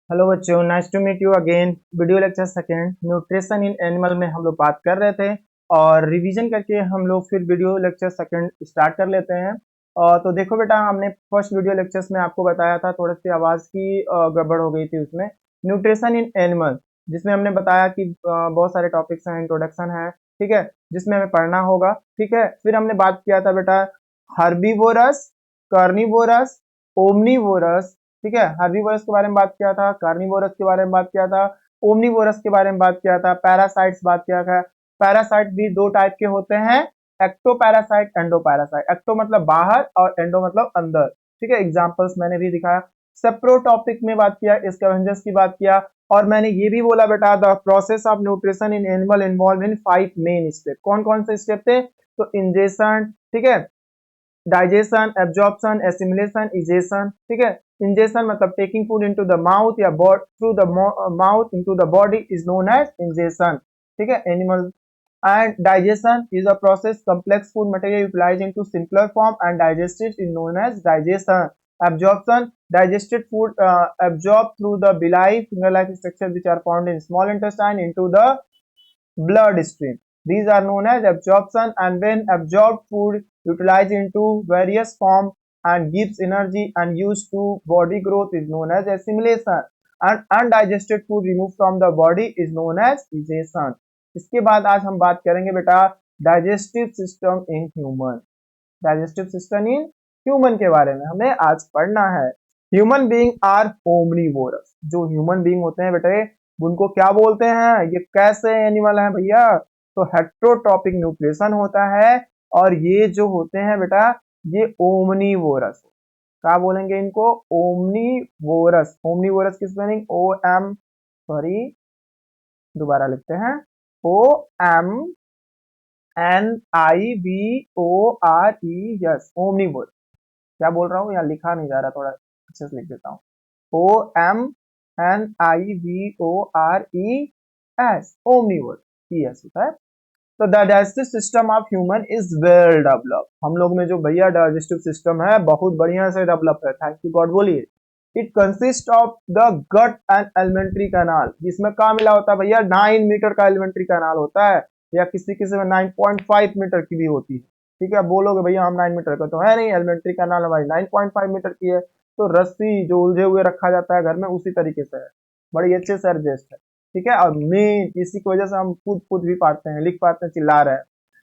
Hello बच्चों, nice to meet you again. Video lecture second, nutrition in animal में हम लोग बात कर रहे थे और रिवीजन करके हम लोग फिर वीडियो लेक्चर सेकेंड स्टार्ट कर लेते हैं। और तो देखो बेटा, हमने फर्स्ट वीडियो लेक्चर्स में आपको बताया था, थोड़ी सी आवाज़ की गड़बड़ हो गई थी उसमें। न्यूट्रिशन इन एनिमल, जिसमें हमने बताया कि बहुत सारे टॉपिक्स हैं, इंट्रोडक्शन है, ठीक है, जिसमें हमें पढ़ना होगा। ठीक है, फिर हमने बात किया था बेटा हर्बीवोरस, कार्निवोरस, ओमनीवोरस। ठीक है, हर्बीवोरस के बारे में बात किया था, कार्निवोरस के बारे में बात किया था, ओमनीवोरस के बारे में बात किया था, पैरासाइट्स बात किया था। पैरासाइट भी दो टाइप के होते हैं, ecto parasite, endo parasite. Ecto मतलब बाहर और एंडो मतलब अंदर। ठीक है, एग्जांपल्स मैंने भी दिखाया। सेप्रोटॉपिक में बात किया, स्कैवेंजर्स की बात किया। और मैंने ये भी बोला बेटा, the process of nutrition in animal involve in 5 main step. कौन कौन से स्टेप थे? तो इंजेशन, ठीक है, डाइजेशन, एब्जॉर्प्शन, एसिमिलेशन, इजेशन। ठीक है, इंजेशन मतलब taking food into the mouth या through the mouth into the body is known as ingestion. ठीक है, animal. and digestion is a process complex food material utilized into simpler form and digested is known as digestion. Absorption, digested food absorbed through the villi finger like structure which are found in small intestine into the blood stream. These are known as absorption, and when absorbed food utilized into various form and gives energy and used to body growth is known as assimilation, and undigested food removed from the body is known as digestion. इसके बाद आज हम बात करेंगे बेटा digestive system in human. Digestive system in human के बारे में हमें आज पढ़ना है। Human being are omnivorous. जो ह्यूमन बीइंग होते हैं बेटे, उनको क्या बोलते हैं? ये कैसे एनिमल हैं भैया? तो हेट्रोट्रॉपिक न्यूट्रिशन होता है और ये जो होते हैं बेटा, ये ओमनीवोरस। क्या बोलेंगे इनको? ओमनीवोरस। ओमनीवोरस की स्पेलिंग ओ एम, सॉरी दोबारा लिखते हैं, O M N I V O R E, yes, omnivorous. क्या बोल रहा हूँ, यहाँ लिखा नहीं जा रहा, थोड़ा अच्छे से लिख देता हूँ। O M N I V O R E S, omnivorous, yes होता है। तो the digestive system of human is well develop. हम लोग में जो भैया डाइजेस्टिव सिस्टम है बहुत बढ़िया से डेवलप है, थैंक यू गॉड बोलिए। It consist of the gut and alimentary canal. जिसमें क्या मिला होता है भैया? 9 मीटर का एलिमेंट्री कैनाल होता है, या किसी किसी में 9.5 मीटर की भी होती है। ठीक है, बोलोगे भैया हम 9 मीटर का, तो है नहीं, एलिमेंट्री कैनाल हमारी 9.5 मीटर की है। तो रस्सी जो उलझे हुए रखा जाता है घर में, उसी तरीके से है, बड़ी अच्छे से एडजस्ट है। ठीक है, और मेन इसी की वजह से हम खुद भी पाते हैं, लिख पाते हैं, चिल्ला रहे हैं।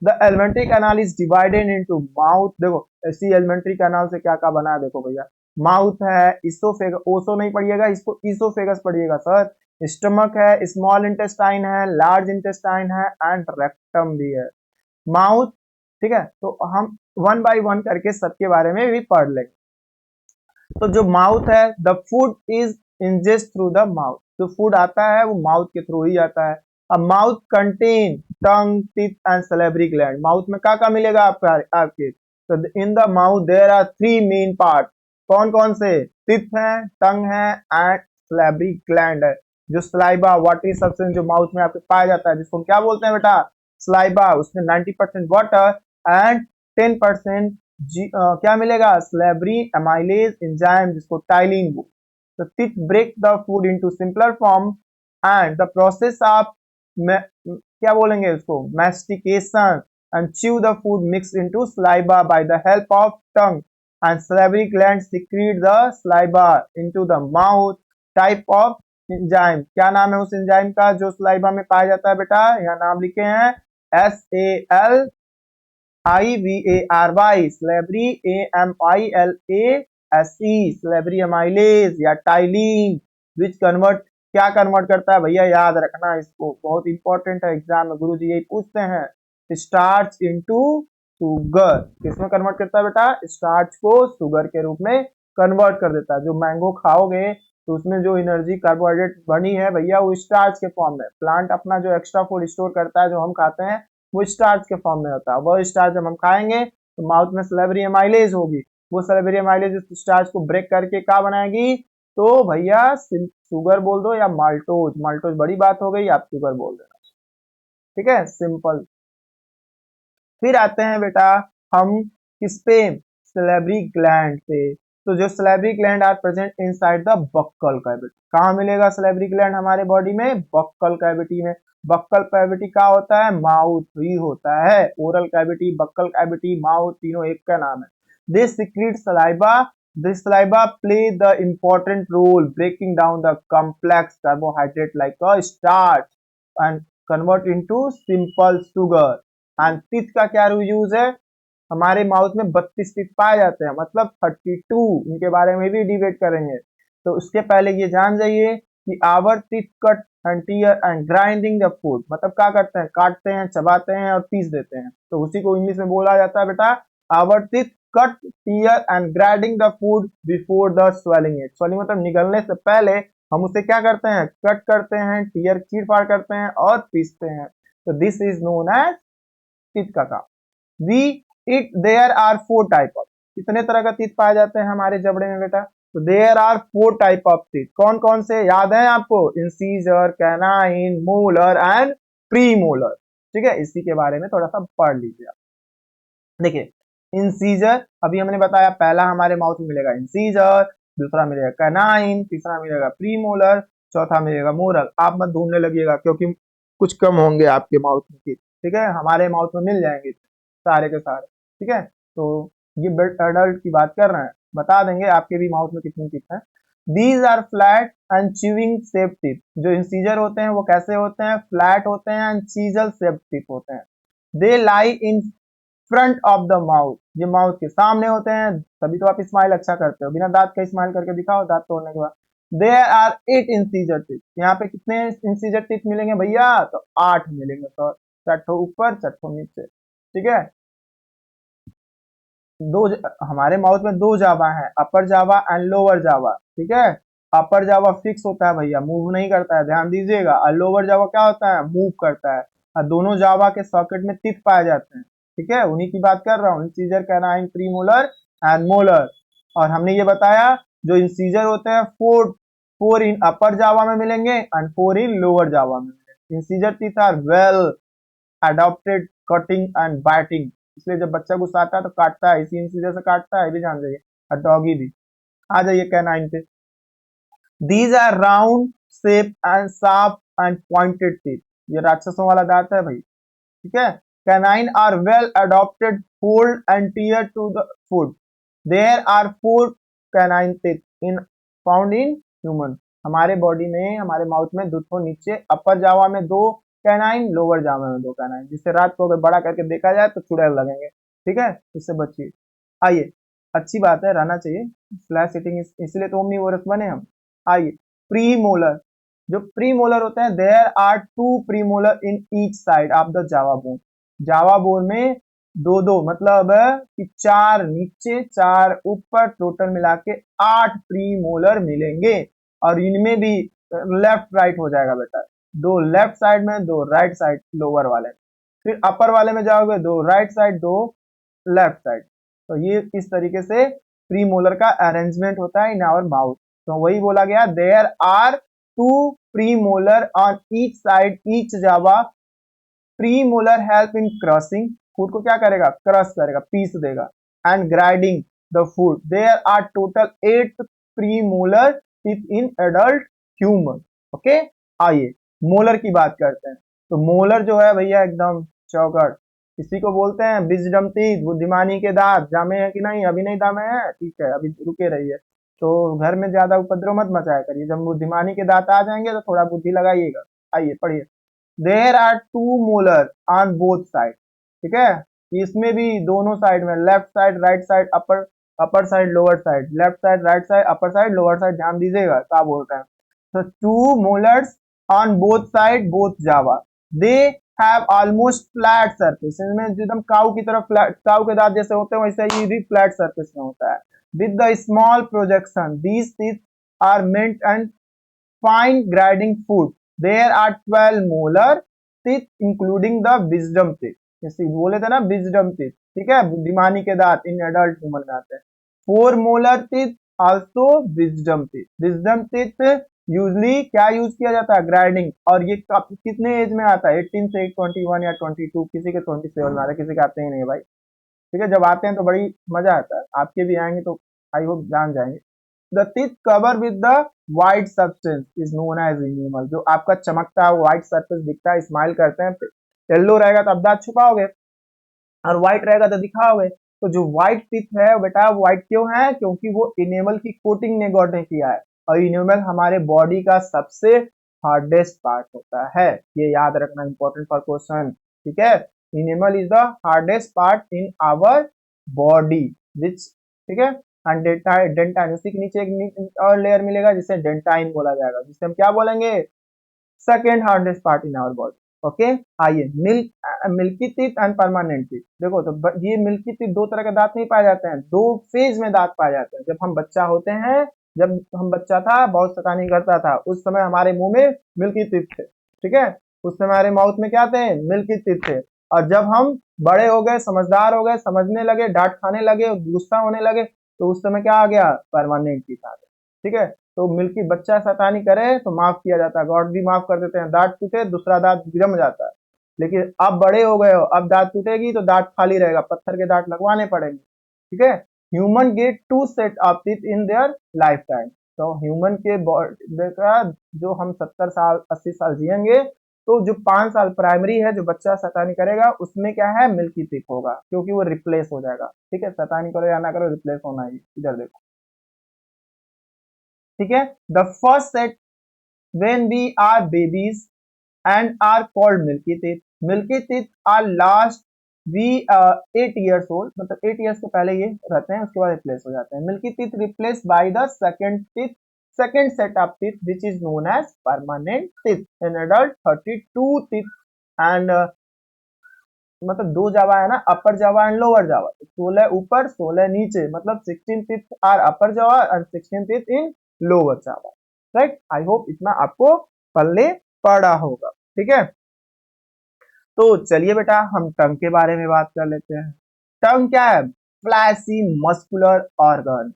The alimentary canal is divided into mouth. देखो इसी एलिमेंट्री कैनाल से क्या क्या बना है, देखो भैया, माउथ है, इसोफेगस, ओसो नहीं पढ़िएगा इसको, इसोफेगस पढ़िएगा सर। स्टमक है, स्मॉल इंटेस्टाइन है, लार्ज इंटेस्टाइन है, एंड रेक्टम भी है। माउथ, ठीक है, तो हम वन बाय वन करके सबके बारे में भी पढ़ लेंगे। तो जो माउथ है, the food is ingest through the mouth. जो फूड आता है वो माउथ के थ्रू ही आता है। अब mouth contain tongue, teeth and salivary gland. Mouth में क्या क्या मिलेगा आपके? तो in the mouth there are 3 main part. कौन कौन से? टीथ है, टंग है, एंड सलेवरी ग्लैंड है। जो स्लाइबा, वाटरी सब्सटेंस जो माउथ में आपके पाया जाता है, जिसको हम क्या बोलते हैं बेटा? स्लाइबा। उसमें 90% वाटर एंड 10% क्या मिलेगा? स्लेबरी एमाइलेज एंजाइम, जिसको टाइलिन बोलते हैं। तो टिक break the food into simpler form and the process of क्या बोलेंगे उसको? Mastication and chew the food mix into saliva by the help of tongue and salivary glands secrete the saliva into the mouth type of enzyme। क्या नाम है उस enzyme का जो स्लाइबा में पाया जाता है बेटा? यहाँ नाम लिखे हैं, SALIVARY, salivary, AMILASE, salivary amylase या टाइलिन, विच कन्वर्ट, क्या कन्वर्ट करता है भैया? याद रखना इसको, बहुत इंपॉर्टेंट है, एग्जाम में गुरुजी यही पूछते हैं। Starch into sugar. किसमें कन्वर्ट करता है बेटा? स्टार्च को सुगर के रूप में कन्वर्ट कर देता है। जो मैंगो खाओगे तो उसमें जो एनर्जी कार्बोहाइड्रेट बनी है भैया, वो स्टार्च के फॉर्म में। प्लांट अपना जो एक्स्ट्रा फूड स्टोर करता है, जो हम खाते हैं, वो स्टार्च के फॉर्म में होता है। वह स्टार्च जब हम खाएंगे तो माउथ में सलेवरी एमाइलेज होगी। वो सलेवरी एमाइलेज उस स्टार्च को ब्रेक करके क्या बनाएगी? तो भैया शुगर बोल दो या माल्टोज। माल्टोज बड़ी बात हो गई, आप शुगर बोल देना। ठीक है, सिंपल। फिर आते हैं बेटा हम किस पे? सलेवरी ग्लैंड पे। तो जो salivary gland are present inside the buccal cavity. कहाँ मिलेगा सैलिवरी ग्लैंड हमारे बॉडी में? बक्कल कैविटी में। बक्कल कैविटी क्या होता है? माउथ ही होता है। Oral cavity, buccal cavity, mouth तीनों एक का नाम है। This secrete saliva, this saliva play the important role breaking down the complex carbohydrate like a starch and convert into simple sugar। and teeth का क्या यूज है? हमारे माउथ में 32 टीथ पाए जाते हैं, मतलब 32। इनके बारे में भी डिबेट करेंगे। तो उसके पहले ये जान जाइए कि our teeth cut and tear and grinding the food, मतलब क्या करते हैं? काटते हैं, चबाते हैं और पीस देते हैं। तो उसी को इंग्लिश में बोला जाता है बेटा our teeth cut tear and grinding the food before the swallowing it. Swallowing मतलब निगलने से पहले हम उसे क्या करते हैं? कट करते हैं, टीयर चीर फाड़ करते हैं और पीसते हैं। तो this is known as teeth का काम। We it there are 4 type of, कितने तरह का टीथ पाए जाते हैं हमारे जबड़े में बेटा? तो there are 4 type of teeth. कौन कौन से याद है आपको? Incisor, canine, molar and premolar. ठीक है, इसी के बारे में थोड़ा सा पढ़ लीजिए आप। देखिए इंसीजर अभी हमने बताया, पहला हमारे माउथ में मिलेगा इंसीजर, दूसरा मिलेगा कैनाइन, तीसरा मिलेगा प्रीमोलर, चौथा मिलेगा मोलर। आप मत ढूंढने लगिएगा क्योंकि कुछ कम होंगे आपके माउथ में टीथ। ठीक है, हमारे माउथ में मिल जाएंगे सारे के सारे। ठीक है, तो ये एडल्ट की बात कर रहे हैं, बता देंगे आपके भी माउथ में कितनी टीथ है। These are flat and chewing shape teeth. जो इंसीजर होते हैं वो कैसे होते हैं? फ्लैट होते हैं एंड चीजल शेप टीथ होते हैं। They lie in front of the mouth, ये माउथ के सामने होते हैं, तभी तो आप स्माइल अच्छा करते हो। बिना दांत का स्माइल करके दिखाओ दांत तोड़ने के बाद। There are 8 incisor teeth. यहाँ पे कितने इंसीजर टीथ मिलेंगे भैया? तो 8 मिलेंगे। तो 4 ऊपर 4 नीचे। ठीक है, दो हमारे माउथ में 2 जावा है, अपर जावा एंड लोअर जावा। ठीक है, अपर जावा फिक्स होता है भैया, मूव नहीं करता है, ध्यान दीजिएगा। और लोअर जावा क्या होता है? मूव करता है। और दोनों जावा के सॉकेट में टीथ पाए जाते हैं। ठीक है, उन्हीं की बात कर रहा हूँ, incisor, canine, premolar and molar. और हमने ये बताया जो इंसीजर होते हैं 4 इन अपर जावा में मिलेंगे एंड 4 इन लोअर जावा में मिलेंगे। Incisor teeth are well adopted cutting and biting, इसलिए जब बच्चा गुस्सा आता है तो काटता है, इसी इंसीजर से काटता है, ये भी जान जाइए। और डॉगी भी। आ जाइए कैनाइन पे। These are round shape and sharp and pointed teeth, ये राक्षसों वाला दांत है भाई। ठीक है, canine are well adopted hold and tear to the food. There are 4 canine teeth in found in human. हमारे बॉडी में, हमारे माउथ में 2 तो नीचे अपर जावा में 2 कैनाइन, लोअर जावा में 2 कैनाइन, जिससे रात को अगर बड़ा करके देखा जाए तो चुड़ैल लगेंगे। ठीक है, इससे बचिए। आइए, अच्छी बात है, रहना चाहिए फ्लैश सिटिंग, इसलिए तो ओमनीवोरस बने हम। आइए, प्रीमोलर। जो प्रीमोलर होते हैं, there are 2 premolar in each side of the jaw bone. Jaw bone में 2-2 मतलब कि 4 नीचे 4 ऊपर, टोटल मिला के 8 प्रीमोलर मिलेंगे। और इनमें भी लेफ्ट राइट हो जाएगा बेटा, 2 लेफ्ट साइड में, 2 राइट साइड लोअर वाले में। फिर अपर वाले में जाओगे 2 राइट साइड, 2 लेफ्ट साइड। तो ये इस तरीके से प्रीमोलर का अरेंजमेंट होता है इन आवर माउथ। तो वही बोला गया, there are 2 premolar on each side each jaw. Premolar help in crushing, food को क्या करेगा? क्रश करेगा, पीस देगा। And grinding the food. There are total 8 premolar teeth in adult human. Okay, आइए मोलर की बात करते हैं। तो मोलर जो है भैया एकदम चौकट, इसी को बोलते हैं विजडम टीथ, बुद्धिमानी के दांत। जामे हैं कि नहीं? अभी नहीं दामे हैं, ठीक है, अभी रुके रहिए। तो घर में ज्यादा उपद्रव मत मचाया करिए, जब बुद्धिमानी के दांत आ जाएंगे तो थोड़ा बुद्धि लगाइएगा। आइए पढ़िए। There are 2 molar on both side. ठीक है, इसमें भी दोनों साइड में, left side right side, upper side lower side, left side right side, upper side lower side, ध्यान दीजिएगा क्या बोल रहे हैं। तो 2 molars on both side both jaw. They have almost flat surface, इनमें एकदम काऊ की तरह फ्लैट, काऊ के दांत जैसे होते हैं वैसे ये भी फ्लैट सरफेस में होता है। With the small projection these teeth are meant and fine grinding food. There are 12 molar teeth including the wisdom teeth, जैसे बोले थे ना विजडम टीथ। ठीक है, बुद्धिमानी के दांत इन एडल्ट ह्यूमन में आते हैं। 4 molar teeth also wisdom teeth. Wisdom teeth usually क्या यूज किया जाता है? ग्राइंडिंग। और ये कितने एज में आता है? 18 से 21 या 22, किसी के 27 में आता है, किसी के आते ही नहीं भाई। ठीक है, जब आते हैं तो बड़ी मजा आता है, आपके भी आएंगे तो आई होप जान जाएंगे। The teeth cover with the white substance is known as enamel. जो आपका चमकता है व्हाइट सरफेस दिखता है, स्माइल करते हैं, येलो रहेगा तो आप दांत छुपाओगे और व्हाइट रहेगा तो दिखाओगे। तो जो व्हाइट टीथ है बेटा व्हाइट क्यों है? क्योंकि वो इनेमल की कोटिंग ने गॉड ने किया है, और इनेमल हमारे बॉडी का सबसे हार्डेस्ट पार्ट होता है। ये याद रखना इंपॉर्टेंट फॉर क्वेश्चन, ठीक है। Enamel is the hardest part in our body which, ठीक है। एंड डेंटाइन, उसी के नीचे एक और लेयर मिलेगा जिसे डेंटाइन बोला जाएगा, जिसे हम क्या बोलेंगे? Second hardest part in our body. Okay, आइए milky teeth and permanent teeth. देखो तो ये मिल्की टीथ दो तरह के दांत नहीं पाए जाते हैं, दो फेज में दांत पाए जाते हैं। जब हम बच्चा होते हैं, जब हम बच्चा था बहुत शैतानी करता था, उस समय हमारे मुंह में मिल्की टीथ थे, ठीक है। उस समय हमारे माउथ में क्या थे? मिल्की टीथ थे। और जब हम बड़े हो गए, समझदार हो गए, समझने लगे, डांट खाने लगे, गुस्सा होने लगे, तो उस समय क्या आ गया? परमानेंट टीथ आ गया, ठीक है। तो मिल्की बच्चा शैतानी करे तो माफ किया जाता है, गॉड भी माफ कर देते हैं। दांत टूटे दूसरा दांत जम जाता है, लेकिन अब बड़े हो गए हो, अब दांत टूटेगी तो दांत खाली रहेगा, पत्थर के दांत लगवाने पड़ेंगे, ठीक है। Human get 2 set of teeth in their life time. तो ह्यूमन के बॉडी का जो हम 70 साल 80 साल जिएंगे, तो जो 5 साल प्राइमरी है, जो बच्चा शैतानी करेगा उसमें क्या है? मिल्की टीथ होगा, क्योंकि वो रिप्लेस हो जाएगा, ठीक है। शैतानी करो या ना करो, रिप्लेस होना ही। इधर देखो, ठीक है। The first set when we are babies and are called milky teeth. Milky teeth are last we 8 years old, मतलब 8 years के पहले ये रहते हैं, उसके बाद रिप्लेस हो जाते हैं। Milky teeth replace by the second set of teeth which is known as permanent teeth in adult 32 teeth and मतलब दो जावा है ना, अपर जावा एंड लोअर जावा, 16 ऊपर 16 नीचे, मतलब 16 teeth are upper jaw and 16 teeth in lower jaw, right. I hope इतना आपको पल्ले पड़ा होगा, ठीक है। तो चलिए बेटा हम टंग के बारे में बात कर लेते हैं। टंग क्या है? फ्लैशी मस्कुलर ऑर्गन,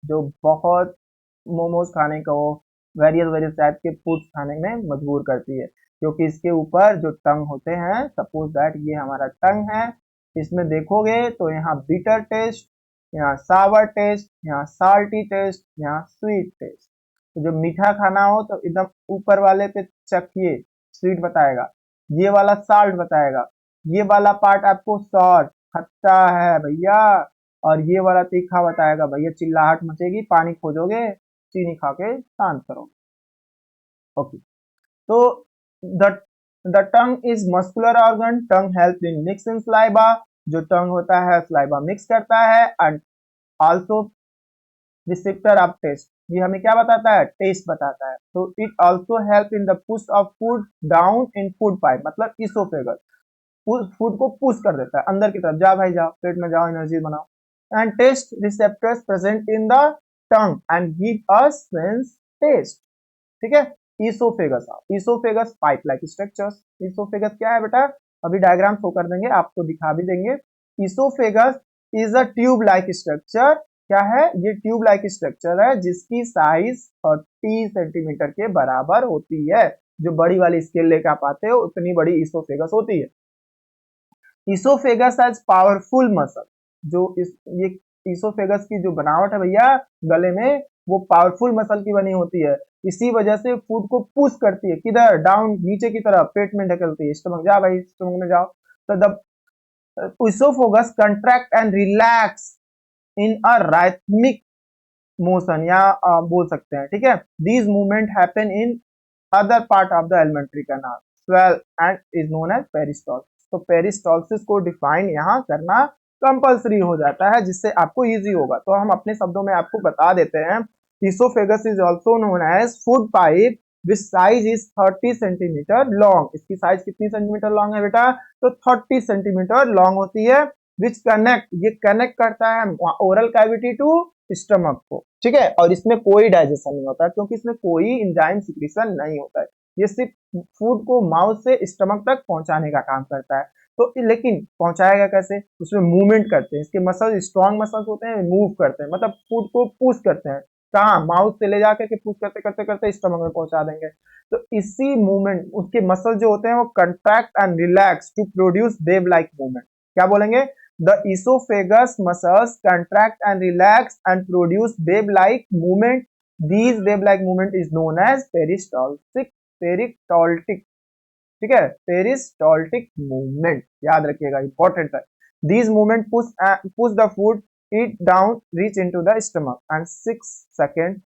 जो बहुत मोमोज खाने को, वेरियस टाइप के फूड्स खाने में मजबूर करती है, क्योंकि इसके ऊपर जो टंग होते हैं, सपोज दैट ये हमारा टंग है, इसमें देखोगे तो यहाँ बीटर टेस्ट, यहाँ सावर टेस्ट, यहाँ साल्टी टेस्ट, यहाँ स्वीट टेस्ट। तो जब मीठा खाना हो तो एकदम ऊपर वाले पे चखिए, स्वीट बताएगा, ये वाला साल्ट बताएगा, ये वाला पार्ट आपको सॉर खट्टा है भैया, और ये वाला तीखा बताएगा भैया, चिल्लाहट मचेगी, पानी खोजोगे, चीनी खा के शांत करो। ओके, तो the the tongue is muscular organ, tongue help in mixing saliva, जो टंग होता है स्लाइबा मिक्स करता है, and also receptor of taste, ये हमें क्या बताता है? टेस्ट बताता है। तो it also help in the push of food down in food pipe, मतलब इसोफेगस, फूड को पुश कर देता है अंदर की तरफ, जा भाई जाओ, पेट में जाओ, एनर्जी बनाओ। And taste receptors present in the tongue and give us sense taste, ठीक है। Oesophagus pipe like structures. Oesophagus क्या है बेटा? अभी डायग्राम शो कर देंगे, आपको दिखा भी देंगे। Oesophagus is a tube like structure. क्या है? ये ट्यूब लाइक स्ट्रक्चर है जिसकी साइज 30 सेंटीमीटर के बराबर होती है। जो बड़ी वाली स्केल लेकर आप आते हो उतनी बड़ी इसोफेगस होती है। इसोफेगस एज पावरफुल मसल, जो ये इसोफेगस की जो बनावट है भैया गले में, वो पावरफुल मसल की बनी होती है। इसी वजह से फूड को पुश करती है, किधर? डाउन, नीचे की तरफ, पेट में ढकेलती है। स्टमक, जा भाई स्टमक में जाओ। तो the oesophagus contract and relax in a rhythmic motion, या बोल सकते हैं, ठीक है। These movement happen in other part of the alimentary canal as well and is known as peristalsis. तो पेरिस्टॉल्सिस को डिफाइन यहाँ करना कंपलसरी हो जाता है, जिससे आपको इजी होगा। तो हम अपने शब्दों में आपको बता देते हैं, oesophagus is also known as food pipe which size is 30 centimetre long. इसकी साइज कितनी सेंटीमीटर लॉन्ग है बेटा? तो 30 सेंटीमीटर लॉन्ग होती है। विच कनेक्ट, ये कनेक्ट करता है ओरल कैविटी टू स्टमक को, ठीक है। और इसमें कोई डाइजेशन नहीं होता, क्योंकि इसमें कोई एंजाइम सिक्रीशन नहीं होता है। ये सिर्फ फूड को माउथ से स्टमक तक पहुंचाने का काम करता है। तो लेकिन पहुंचाएगा कैसे? उसमें मूवमेंट करते हैं, इसके मसल स्ट्रॉन्ग मसल्स होते हैं, मूव करते हैं, मतलब फूड को पुश करते हैं। कहाँ? माउथ से ले जाकर के पुश करते करते करते स्टमक में पहुंचा देंगे। तो इसी मूवमेंट, उसके मसल जो होते हैं वो contract and relax to produce wave like movement. क्या बोलेंगे? The esophagus muscles contract and relax and produce wave-like movement. These wave-like movement is known as peristaltic. Peristaltic, ठीक है, peristaltic movement याद रखिएगा, इंपॉर्टेंट है. These movement push the food eat down, reach into the stomach and 6 seconds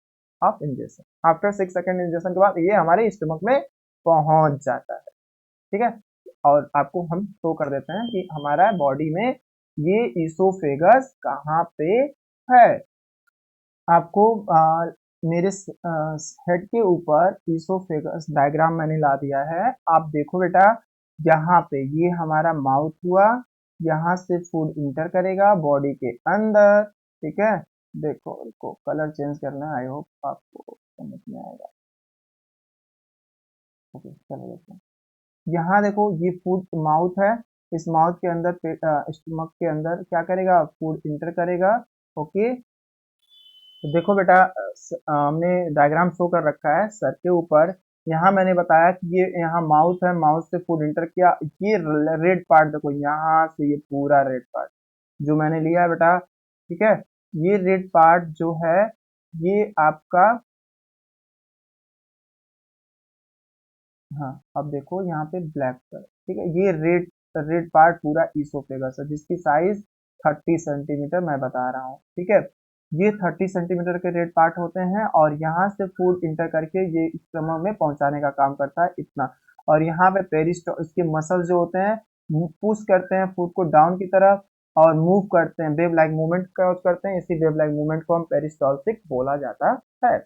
of ingestion. After 6 second ingestion के बाद ये हमारे stomach में पहुंच जाता है, ठीक है. और आपको हम शो कर देते हैं कि हमारा बॉडी में ये इसोफेगस कहाँ पे है. आपको मेरे हेड के ऊपर इसोफेगस डायग्राम मैंने ला दिया है. आप देखो बेटा, यहाँ पे ये हमारा माउथ हुआ, यहाँ से फूड इंटर करेगा बॉडी के अंदर, ठीक है. देखो कलर चेंज करना, आई होप आपको समझ में आएगा. ओके, चलो देखते हैं. यहाँ देखो ये फूड माउथ है, इस माउथ के अंदर स्टमक के अंदर क्या करेगा, फूड इंटर करेगा. ओके, तो देखो बेटा, हमने डायग्राम शो कर रखा है सर के ऊपर. यहाँ मैंने बताया कि ये यहाँ माउथ है, माउथ से फूड इंटर किया. ये रेड पार्ट देखो, यहाँ से ये पूरा रेड पार्ट जो मैंने लिया है बेटा, ठीक है. ये रेड पार्ट जो है ये आपका, हाँ अब देखो यहाँ पे ब्लैक कलर, ठीक है. ये रेड पार्ट पूरा इसोफेगस है जिसकी साइज 30 सेंटीमीटर मैं बता रहा हूँ, ठीक है. ये 30 सेंटीमीटर के रेड पार्ट होते हैं और यहाँ से फूड इंटर करके ये स्टमक में पहुंचाने का काम करता है, इतना. और यहाँ पे इसके मसल जो होते हैं पुश करते हैं फूड को डाउन की तरफ और मूव करते हैं, वेव लाइक मूवमेंट करते हैं. इसी वेव लाइक मूवमेंट को हम पेरिस्टाल्टिक बोला जाता है.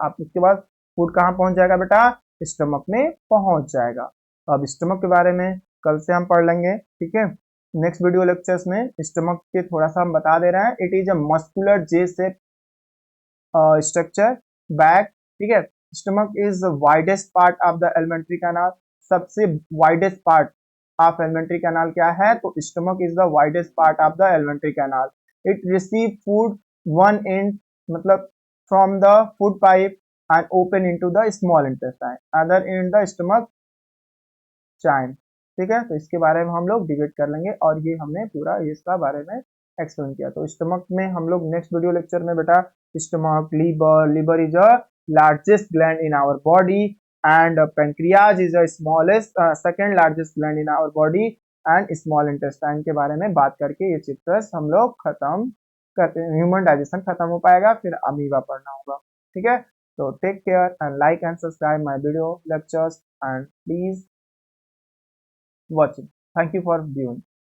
आप इसके बाद फूड कहाँ पहुंच जाएगा बेटा, स्टमक में पहुंच जाएगा. अब स्टमक के बारे में कल से हम पढ़ लेंगे, ठीक है. नेक्स्ट वीडियो लेक्चर्स में स्टमक के थोड़ा सा हम बता दे रहे हैं. It is a muscular J shape structure back, ठीक है. Stomach is widest part of the alimentary canal. सबसे widest part of alimentary canal क्या है, तो stomach is the widest part of the alimentary canal. It receive food one end, मतलब from the food pipe and open into the small intestine, other in the stomach chain, ठीक है. तो इसके बारे में हम लोग डिबेट कर लेंगे और ये हमने पूरा इसका बारे में एक्सप्लेन किया. तो स्टमक में हम लोग नेक्स्ट वीडियो लेक्चर में बेटा stomach, liver is a largest gland in our body and pancreas is a smallest second largest gland in our body and small intestine के बारे में बात करके ये चैप्टर्स हम लोग खत्म करते हैं. ह्यूमन डाइजेशन खत्म हो पाएगा, फिर अमीबा पढ़ना होगा, ठीक है. So take care and like and subscribe my video lectures and please watch it. Thank you for viewing.